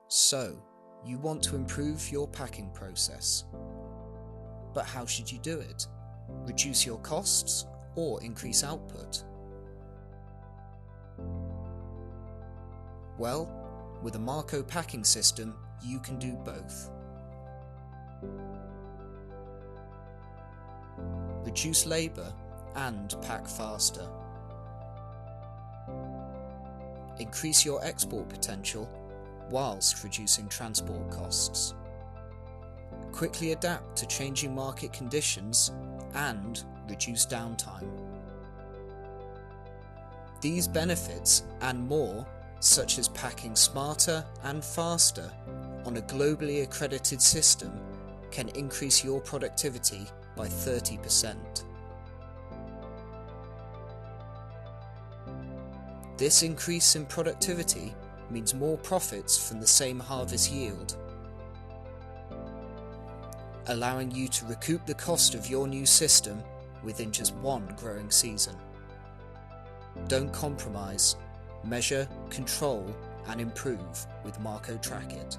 So, you want to improve your packing process. But how should you do it? Reduce your costs or increase output? Well, with a Marco packing system, you can do both. Reduce labour and pack faster. Increase your export potential whilst reducing transport costs. Quickly adapt to changing market conditions and reduce downtime. These benefits and more, such as packing smarter and faster on a globally accredited system, can increase your productivity by 30%. This increase in productivity means more profits from the same harvest yield, allowing you to recoup the cost of your new system within just one growing season. Don't compromise. Measure, control, and improve with Marco Trac-IT.